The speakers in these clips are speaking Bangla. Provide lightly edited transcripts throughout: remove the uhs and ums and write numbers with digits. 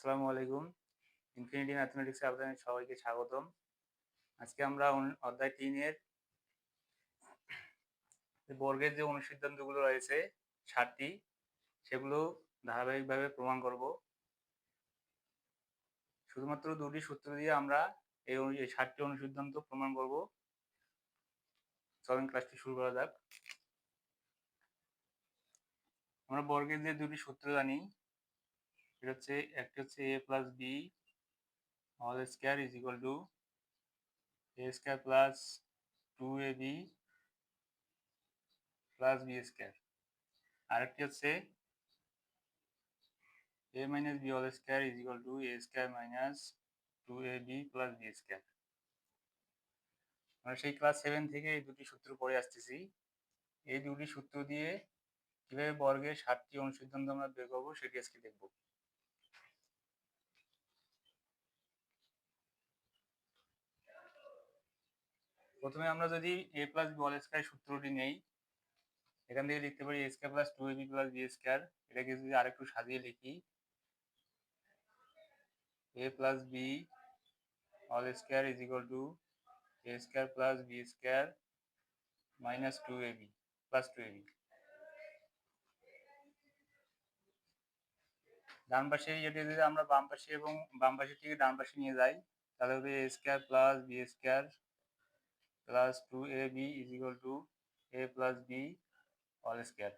আসসালামু আলাইকুম। ইনফিনিটি ম্যাথমেটিক্সে আপনাদের সবাইকে স্বাগতম। আজকে আমরা অধ্যায় ৩ এর বর্গের যে অনুসিদ্ধান্তগুলো রয়েছে ৭টি, সেগুলো ধারাবাহিকভাবে প্রমাণ করব। শুধুমাত্র ২টি সূত্র দিয়ে আমরা এই ৭টি অনুসিদ্ধান্ত প্রমাণ করব। চলেন ক্লাসটি শুরু করা যাক। আমরা বর্গের যে দুটি সূত্র জানি, সেটা হচ্ছে একটি হচ্ছে a plus B whole square is equal to a square plus 2ab plus B square. আরেকটি হচ্ছে a minus b whole square is equal to a square minus 2ab plus b square। আমরা সেই ক্লাস 7 থেকে এই দুটি সূত্র পড়ে আসতেছি। এই দুটি সূত্র দিয়ে কিভাবে বর্গের 7টি অনুসিদ্ধান্ত আমরা বের করব সেটি আজকে দেখব। প্রথমে আমরা যদি a plus b whole square সূত্রটি নেই, এখান থেকে লিখতে পারি a square plus 2ab plus b square। এটাকে যদি আরেকটু সাজিয়ে লিখি, a plus b whole square is equal to a square plus b square minus 2ab plus 2ab। ডান পাশে যদি আমরা বাম পাশে এবং বাম পাশে থেকে ডান পাশে নিয়ে যাই, তাহলে হবে a square plus b square plus 2ab is equal to a plus b whole square.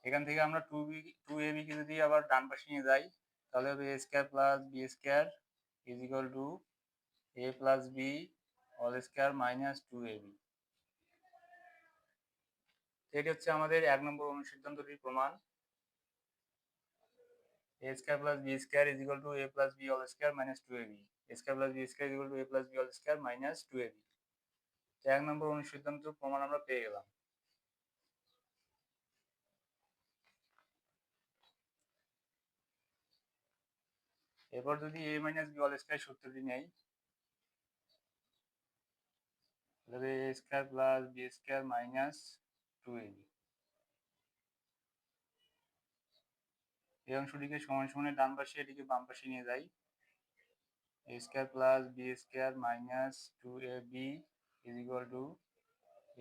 এখান থেকে আমরা 2ab কে যদি আবার ডান পাশে নিয়ে যাই, তাহলে হবে a square plus b square is equal to a plus b whole square minus 2ab। এটি হচ্ছে আমাদের ১ নম্বর অনুসিদ্ধান্তটির প্রমাণ। a square plus b square is equal to a plus b whole square minus 2ab। a square plus b square is equal to a plus b whole square minus 2ab। ১ নম্বর অনুসিদ্ধান্ত প্রমাণ আমরা পেয়ে গেলাম। এরপর যদি a minus b whole square সূত্রটি নেই, তাহলে a square plus b square minus 2ab। এই অংশটিকে সমান সমানের ডান পাশে, এটিকে বাম পাশে নিয়ে যাই। a square plus b square minus 2ab is equal to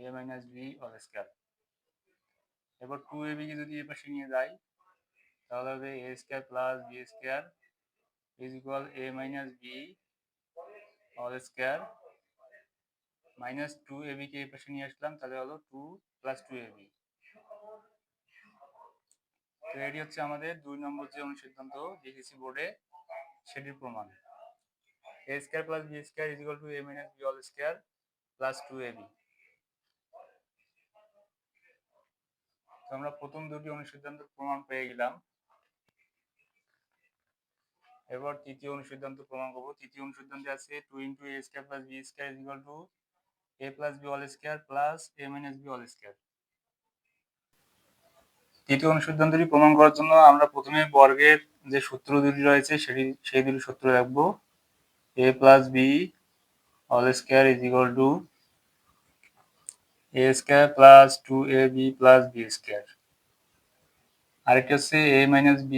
a minus b whole square। এরপর 2ab কে যদি এই পাশে নিয়ে যাই, তাহলে হবে a square plus b square is equal a minus b whole square minus 2ab কে এই পাশে নিয়ে আসলাম, তাহলে হলো 2 প্লাস 2ab। তো এটি হচ্ছে আমাদের ২ নম্বর যে অনুসিদ্ধান্ত লিখেছি বোর্ডে, সেটির প্রমাণ। a square plus b square is equal to a minus b whole square plus 2ab। তো আমরা প্রথম দুটি অনুসিদ্ধান্তের প্রমাণ পেয়ে গেলাম। এবার তৃতীয় অনুসিদ্ধান্ত প্রমাণ করব। তৃতীয় অনুসিদ্ধান্তে আছে 2 into a square plus b square is equal to a plus b whole square plus a minus b whole square. তৃতীয় অনুসিদ্ধান্তটি প্রমাণ করার জন্য আমরা প্রথমে বর্গের যে সূত্র দুটি রয়েছে সেই দুটি সূত্র রাখব। a plus b whole square is equal to a square plus 2ab plus b square. আরেকটি হচ্ছে a minus b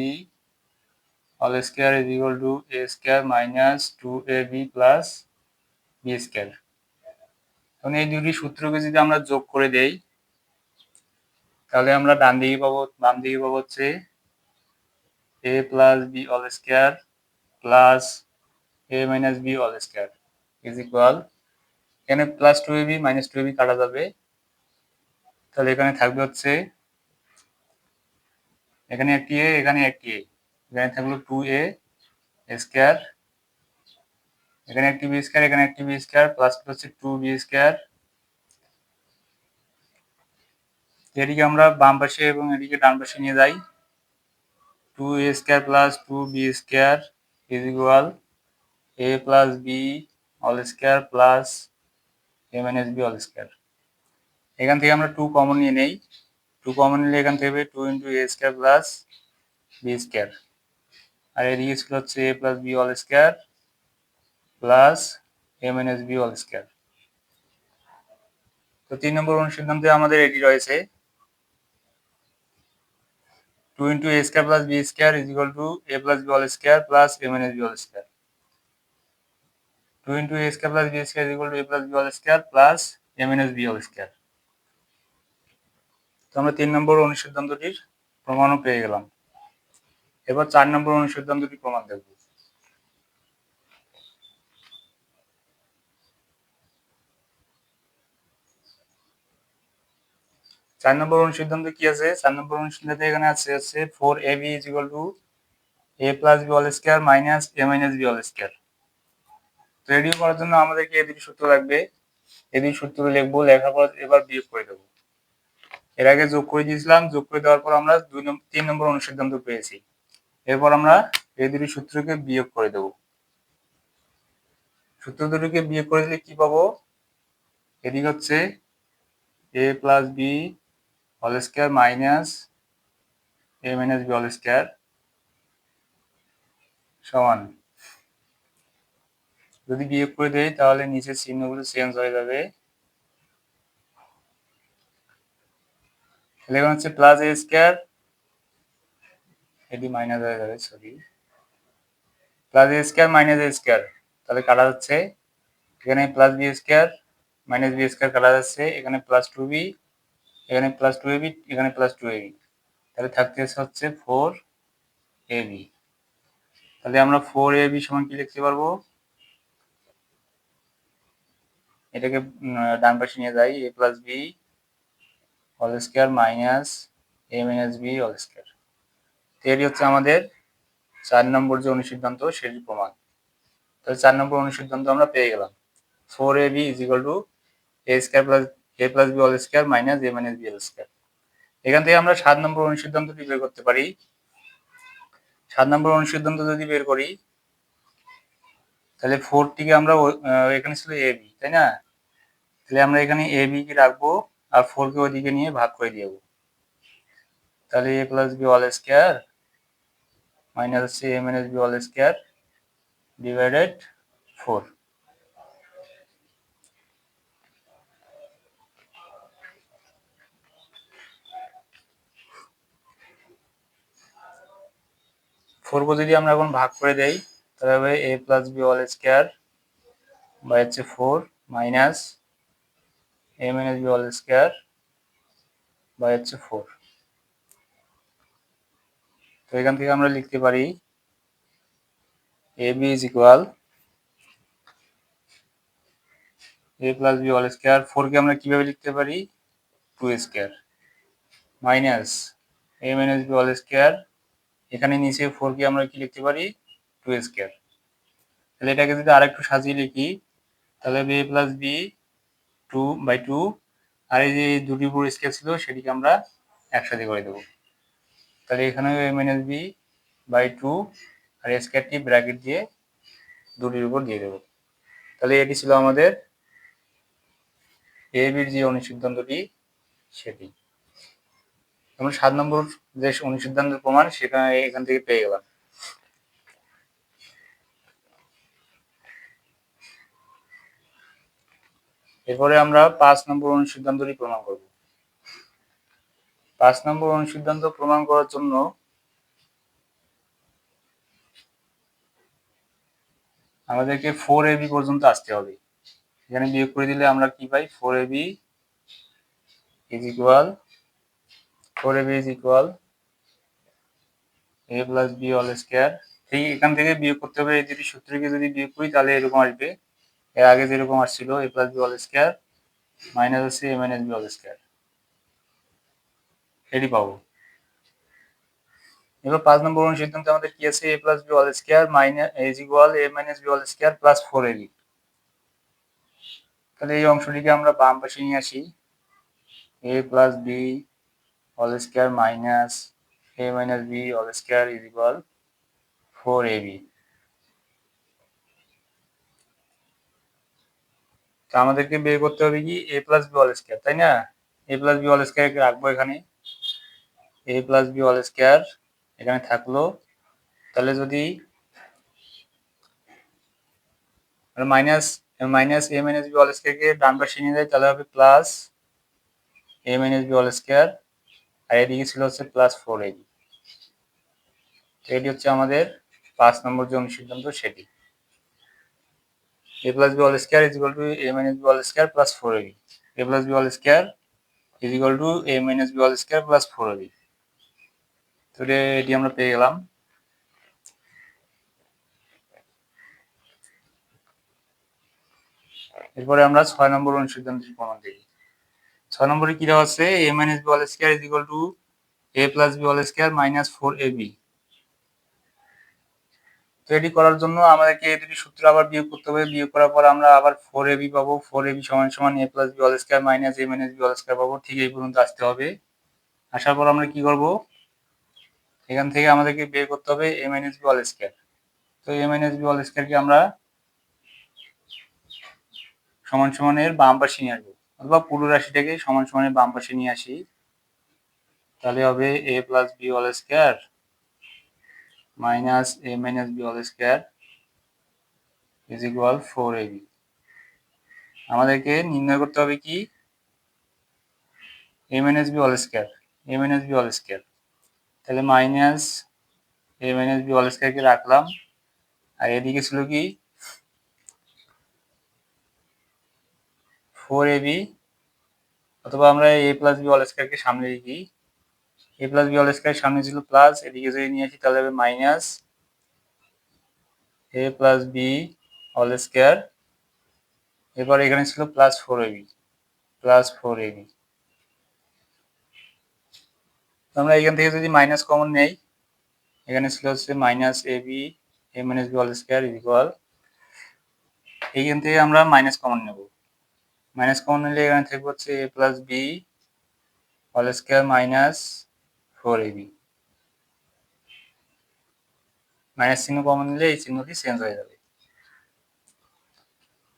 whole square is equal to a square minus 2ab plus b square. এখন এই দুটি সূত্রকে যদি আমরা যোগ করে দেই, তাহলে আমরা ডান দিকে পাবো, বাম দিকে পাবো হচ্ছে a plus b whole square plus a minus b whole square is equal, এখানে প্লাস 2ab মাইনাস 2ab কাটা যাবে, তাহলে এখানে থাকবে হচ্ছে এখানে একটি a, এখানে একটি a, এখানে থাকলো 2a স্কয়ার, এখানে একটি b স্কয়ার, এখানে একটি b স্কয়ার প্লাস হচ্ছে 2b স্কয়ার। এটিকে আমরা বাম পাশে এবং এটিকে ডান পাশে নিয়ে যাই। 2a square plus 2b square is equal a plus b whole square plus a minus b whole square. এখান থেকে আমরা 2 কমন নিয়ে নেই। 2 কমন নিলে এখান থেকে 2 into a square plus b square, আর এদিকে ছিল হচ্ছে a plus b whole square plus a minus b whole square. তো 3 নম্বর অনুসিদ্ধান্তে আমাদের এটি রয়েছে। 2 into a square plus b square is equal to a plus b whole square plus a minus b whole square. 2 into a square plus b square is equal to a plus b whole square plus a minus b whole square. তো আমরা 3 নম্বর অনুসিদ্ধান্তটির প্রমাণও পেয়ে গেলাম। এবার 4 নম্বর অনুসিদ্ধান্তটি প্রমাণ দেখব। 4 নম্বর অনুসিদ্ধান্ত কি আছে? 4 নম্বর অনুসিদ্ধান্তে এখানে আছে হচ্ছে 4ab is equal to a plus b whole square minus a minus b whole square. তো এটি করার জন্য আমাদেরকে এই দুটি সূত্র লাগবে। এই দুটি সূত্র লিখবো, লেখার পর এবার বিয়োগ করে দেবো। এর আগে যোগ করে দিয়েছিলাম, যোগ করে দেওয়ার পর আমরা 3 নম্বর অনুসিদ্ধান্ত পেয়েছি। এরপর আমরা এই দুটি সূত্রকে বিয়োগ করে দেব। সূত্র দুটোকে বিয়োগ করে দিলে কি পাবো? এদিকে হচ্ছে a plus b whole square minus a minus b whole square সমান, যদি বিয়োগ করে দেই তাহলে নিচের চিহ্নগুলো চেঞ্জ হয়ে যাবে। তাহলে এখন হচ্ছে প্লাস a স্কয়ার, এটি মাইনাস হয়ে যাবে, sorry, plus a square minus a square, তাহলে কাটা যাচ্ছে। এখানে plus b square minus b square কাটা যাচ্ছে, এখানে প্লাস 2b, এখানে প্লাস 2ab, এখানে প্লাস 2ab, তাহলে থাকতেছে হচ্ছে 4ab। তাহলে আমরা 4ab সমান কি লিখতে পারবো? এটাকে ডান পাশে নিয়ে যাই, a plus b whole square minus a minus b whole square. এটি হচ্ছে আমাদের 4 নম্বর যে অনুসিদ্ধান্ত সেটি প্রমাণ। তাহলে 4 নম্বর অনুসিদ্ধান্ত আমরা পেয়ে গেলাম, 4ab is equal to a square plus a plus b whole square minus a minus b whole square. এখান থেকে আমরা 7 নম্বর অনুসিদ্ধান্তটি বের করতে পারি। 7 নম্বর অনুসিদ্ধান্ত যদি বের করি তাহলে 4 টিকে আমরা এখানে ছিল ab, তাই না? তাহলে আমরা এখানে ab কে রাখবো আর 4 কে ওইদিকে নিয়ে ভাগ করে দিয়ে দেবো। তাহলে a plus b whole square minus হচ্ছে a minus b whole square divided 4। 4 কে যদি আমরা এখন ভাগ করে দেই তাহলে হবে a plus b whole square by হচ্ছে 4 minus a minus b whole square by হচ্ছে 4। তো এখান থেকে আমরা লিখতে পারি ab is equal a plus b whole square, 4 কে আমরা কিভাবে লিখতে পারি? 2 square minus a minus b whole square, এখানে নিচে 4 কে আমরা কি লিখতে পারি? 2 স্কয়ার। তাহলে এটাকে যদি আরেকটু সাজিয়ে লিখি তাহলে হবে a প্লাস b 2/2, আর এই যে দুটি উপর স্কয়ার ছিল সেটিকে আমরা একসাথে করে দেব। তাহলে এখানে a মাইনাস b বাই 2 আর স্কয়ারটি ব্র্যাকেট দিয়ে দুটির উপর দিয়ে দেব। তাহলে এটি ছিল আমাদের a b এর যে অনুসিদ্ধান্তটি সেটি। আমরা 7 নম্বর যে অনুসিদ্ধান্তের প্রমাণ সেটা এখান থেকে পেয়ে গেলাম। এরপরে আমরা 5 নম্বর অনুসিদ্ধান্তটি প্রমাণ করব। 5 নম্বর অনুসিদ্ধান্ত প্রমাণ করার জন্য আমাদেরকে 4ab পর্যন্ত আসতে হবে। এখানে বিয়োগ করে দিলে আমরা কি পাই? 4ab is equal a plus b whole square. ঠিক এখান থেকে বিয়োগ করতে হবে, এই দুটি সূত্রকে যদি বিয়োগ করি তাহলে এরকম আসবে। এর আগে যেরকম আসছিল a plus b whole square minus হচ্ছে a minus b whole square, এটি পাবো। এবার 5 নম্বর অনুসিদ্ধান্তে আমাদের কি আছে? a plus b whole square minus is equal a minus b whole square plus 4ab। তাহলে এই অংশটিকে আমরা বাম পাশে নিয়ে আসি, a plus b whole square minus a minus b whole square is equal 4ab। তো আমাদেরকে বের করতে হবে কি? a plus b whole square, তাই না? a plus b whole square রাখবো এখানে, a plus b whole square এখানে থাকলো। তাহলে যদি minus minus a minus b whole স্কয়ারকে ডান পাশে নিয়ে যাই তাহলে হবে plus a minus b whole square, আর এদিকে ছিল হচ্ছে প্লাস 4ab। এটি হচ্ছে আমাদের 5 নম্বর যে অনুসিদ্ধান্ত সেটি। a plus b all square is equal to a minus b all square plus 4ab. a plus b all square is equal to a minus b all square plus 4ab. তো এটি আমরা পেয়ে গেলাম। এরপরে আমরা 6 নম্বর অনুসিদ্ধান্তের প্রমাণ দেখি। 6 নম্বরে কি দেওয়া আছে, a minus b all square is equal to a plus b all square minus 4ab. তো এটি করার জন্য আমাদেরকে এই দুটি সূত্র আবার বিয়োগ করতে হবে। বিয়োগ করার পর আমরা আবার 4ab পাবো। 4ab সমান সমান a plus b all square minus a minus b all square পাবো। ঠিক এই পর্যন্ত আসতে হবে। আসার পর আমরা কি করব, এখান থেকে আমাদেরকে বের করতে হবে a minus b all square। তো a minus b all square কে আমরা সমান সমানের বাম পাশে নিয়ে আসবো, অথবা পুরো রাশিটাকে সমান সমানের বাম পাশে নিয়ে আসি। তাহলে হবে a plus b all square minus a minus b all square is equal 4ab। আমাদেরকে নির্ণয় করতে হবে কি, a minus b all square, a minus b all square। তাহলে minus a minus b all square কে রাখলাম, আর এদিকে ছিল কি 4ab, অথবা আমরা a plus b all square কে সামনে লিখি। a plus b all square সামনে ছিল প্লাস, এদিকে যদি নিয়ে আসি তাহলে হবে minus a plus b all square। এরপর এখানে ছিল প্লাস 4ab, প্লাস 4ab। আমরা এখান থেকে যদি মাইনাস কমন নেই, এখানে ছিল হচ্ছে minus ab a minus b all square is equal, এইখান থেকে আমরা মাইনাস কমন নেব। মাইনাস কমন নিলে এখানে থাকবে হচ্ছে a plus b all square minus 4ab। Minus চিহ্ন কমন নিলে এই চিহ্নটি চেঞ্জ হয়ে যাবে।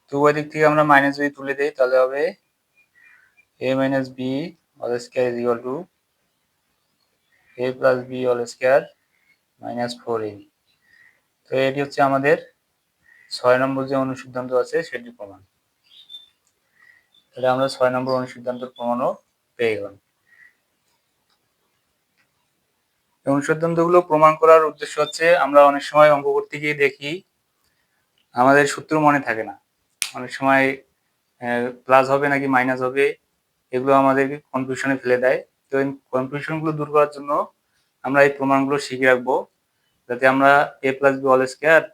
তো ওই দিক থেকে আমরা মাইনাস যদি তুলে দেই তাহলে হবে a minus b all square is equal to a plus b all square minus 4ab। তো এটি হচ্ছে আমাদের 6 নম্বর যে অনুসিদ্ধান্ত আছে সেটি প্রমাণ। তাহলে আমরা 6 নম্বর অনুসিদ্ধান্তের প্রমাণও পেয়ে গেলাম। এই অনুসিদ্ধান্তগুলো প্রমাণ করার উদ্দেশ্য হচ্ছে, আমরা অনেক সময় অঙ্ক করতে গিয়ে দেখি আমাদের সূত্র মনে থাকে না। অনেক সময় প্লাস হবে নাকি মাইনাস হবে, এগুলো আমাদেরকে কনফিউশনে ফেলে দেয়। তো এই কনফিউশনগুলো দূর করার জন্য আমরা এই প্রমাণগুলো শিখে রাখবো, যাতে আমরা a plus b all square,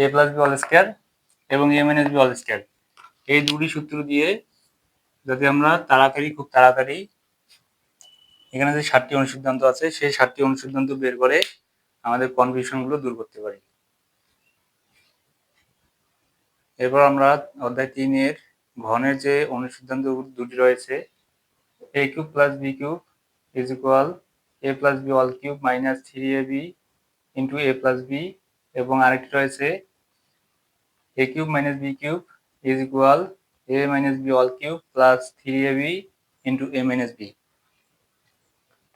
a plus b all square এবং a minus b all square এই দুটি সূত্র দিয়ে যাতে আমরা খুব তাড়াতাড়ি এখানে যে 7টি অনুসিদ্ধান্ত আছে সেই 7টি অনুসিদ্ধান্ত বের করে আমাদের কনফিউশনগুলো দূর করতে পারি। এরপর আমরা অধ্যায় 3 এর ঘনের যে অনুসিদ্ধান্ত দুটি রয়েছে, a cube plus b cube is equal a plus b all cube minus 3ab into a plus b, এবং আরেকটি রয়েছে a cube minus b cube is equal a minus b all cube plus 3ab into a minus b।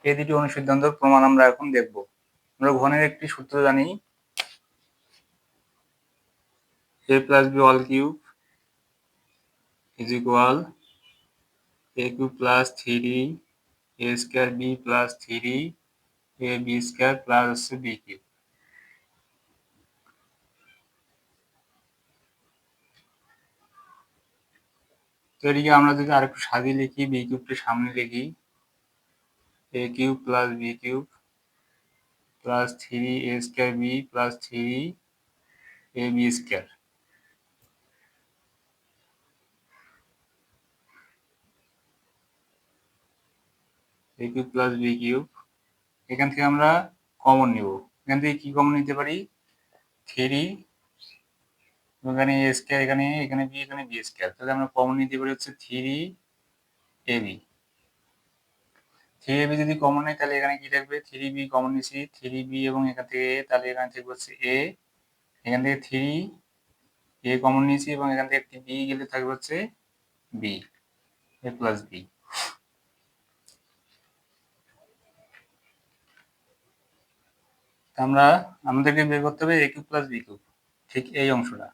এই দুটি অনুসিদ্ধান্তর প্রমাণ আমরা এখন দেখব। আমরা ঘনের একটি সূত্র জানি, a plus b all cube is equal a cube plus 3 a square b plus 3 a b square plus b cube। তো এদিকে আমরা যদি আরেকটু সাজিয়ে লিখি, b কিউবকে সামনে লিখি, a cube plus b cube plus 3 a square b plus 3 a b square। a cube plus b cube, এখান থেকে আমরা কমন নিব। এখান থেকে কি কমন নিতে পারি, 3, এখানে a স্কয়ার, এখানে b, এখানে b স্কয়ার। তাহলে আমরা কমন নিতে পারি হচ্ছে 3ab। 3ab যদি কমন নেই তাহলে এখানে কি থাকবে, 3b কমন নিছি, 3b এবং এখান থেকে a, তাহলে এখানে থাকবে হচ্ছে a, এখান থেকে 3a কমন নিয়েছি এবং এখান থেকে একটি b গেলে থাকবে হচ্ছে b, a প্লাস b। আমরা আমাদেরকে বের করতে হবে a cube plus b cube, ঠিক এই অংশটা,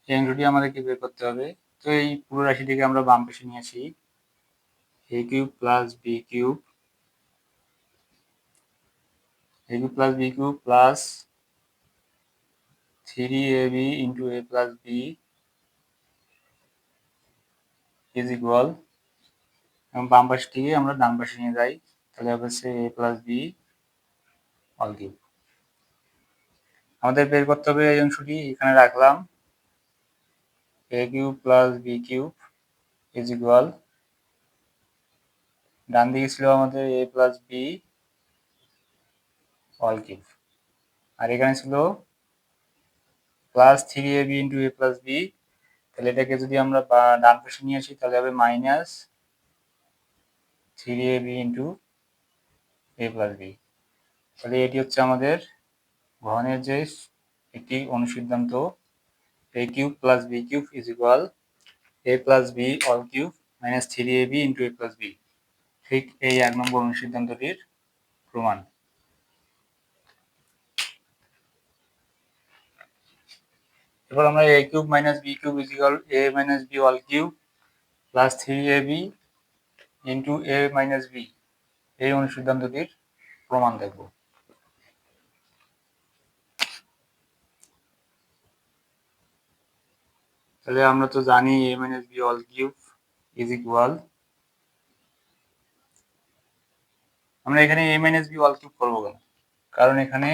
এই অংশটি আমাদেরকে বের করতে হবে। তো এই পুরো রাশিটিকে আমরা বাম পাশে নিয়ে আসি, a cube plus b cube ab plus b cube plus 3ab into a plus b is equal, এবং বাম পাশটিকে আমরা ডান পাশে নিয়ে যাই, তাহলে হচ্ছে a plus b all cube। আমাদের বের করতে হবে এই অংশটি, এখানে রাখলাম a cube plus b cube is equal, ডান দিকে ছিল আমাদের a plus b all cube, আর এখানে ছিল plus 3ab into a plus b, তাহলে এটাকে যদি আমরা ডান পাশে নিয়ে আসি তাহলে হবে minus 3ab into a plus b। তাহলে এটি হচ্ছে আমাদের ঘনের যে একটি অনুসিদ্ধান্ত, a cube plus b cube is equal a plus b all cube minus 3ab into a plus b। ঠিক এই 1 নম্বর অনুসিদ্ধান্তটির প্রমাণ। এবার আমরা a cube minus b cube is equal a minus b all cube plus 3ab into a minus b এই অনুসিদ্ধান্তটির প্রমাণ দেখব। তাহলে আমরা তো জানি a minus b all cube is equal, আমরা এখানে a minus b all cube করবো কেন? কারণ এখানে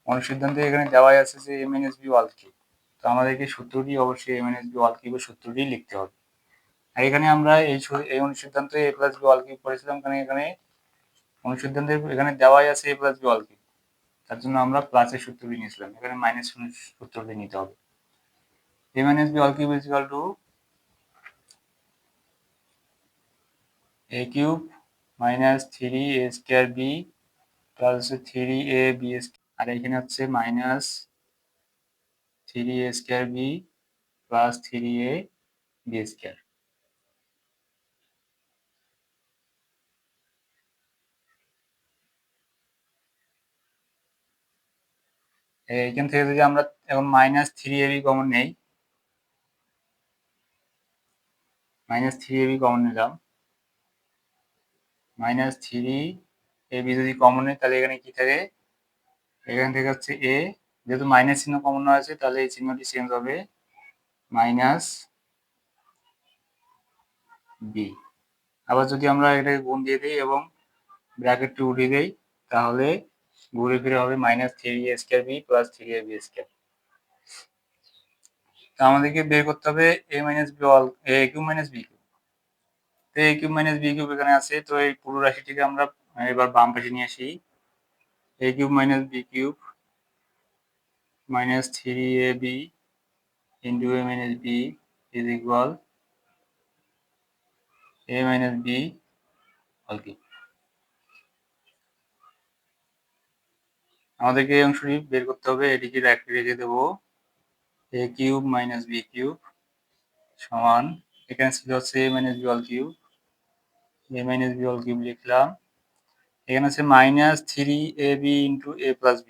অনুসিদ্ধান্তে এখানে দেওয়াই আছে যে a minus b all cube, তো আমাদেরকে সূত্রটি অবশ্যই a minus b all cube এর সূত্রটি লিখতে হবে। আর এখানে আমরা এই অনুসিদ্ধান্তে a plus b all cube করেছিলাম, কারণ এখানে অনুসিদ্ধান্তে এখানে দেওয়াই আছে a plus b all cube, তার জন্য আমরা প্লাসের সূত্রটি নিয়েছিলাম, এখানে মাইনাস সূত্রটি নিতে হবে। a minus b all cube is equal to a cube minus 3a square b plus 3a b square, আর এখানে হচ্ছে minus 3a square b plus 3a b square। এখান থেকে যদি আমরা এখন মাইনাস 3ab কমন নেই, মাইনাস 3ab কমন নিলাম, মাইনাস 3ab যদি কমন নেই তাহলে এখানে কি থাকে, এখান থেকে হচ্ছে a, যেহেতু মাইনাস চিহ্ন কমন আছে তাহলে এই চিহ্নটি চেঞ্জ হবে মাইনাস b। আবার যদি আমরা এটাকে গুণ দিয়ে দিই এবং ব্র্যাকেটটি উঠিয়ে দেই তাহলে ঘুরে ফিরে হবে minus 3a square b plus 3ab square. তো আমাদেরকে বের করতে হবে a minus b all a cube minus b cube. তো a cube minus b cube এখানে আছে, তো এই পুরো রাশিটিকে আমরা এবার বাম পাশে নিয়ে আসি, a cube minus b cube minus 3ab into a minus b is equal a minus b all cube। আমাদেরকে এই অংশটি বের করতে হবে, এটিকে রেখে দেব a cube minus b cube সমান, এখানে ছিল হচ্ছে a minus b all cube, a minus b all cube লিখলাম, এখানে আছে minus 3ab into a plus b,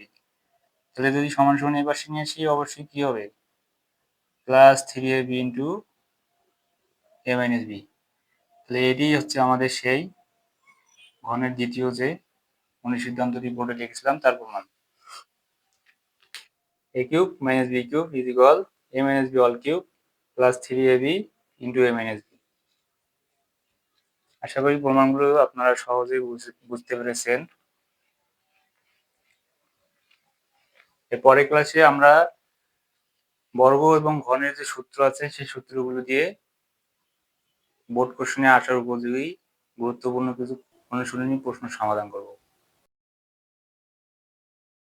তাহলে যদি সমান সমান এই পাশে নিয়ে আসি অবশ্যই কি হবে plus 3ab into a minus b। তাহলে এটি হচ্ছে আমাদের সেই ঘনের দ্বিতীয় যে অনুসিদ্ধান্তটি বোর্ডে লিখেছিলাম তার প্রমাণ। a cube minus b cube is equal a minus b all cube plus 3ab into a minus b। আশা করি প্রমাণগুলো আপনারা সহজেই বুঝতে পেরেছেন। এর পরের ক্লাসে আমরা বর্গ এবং ঘনের যে সূত্র আছে সেই সূত্রগুলো দিয়ে বোর্ড কোশ্চেনে আসার উপযোগী গুরুত্বপূর্ণ কিছু অনুশীলনী প্রশ্ন সমাধান করব।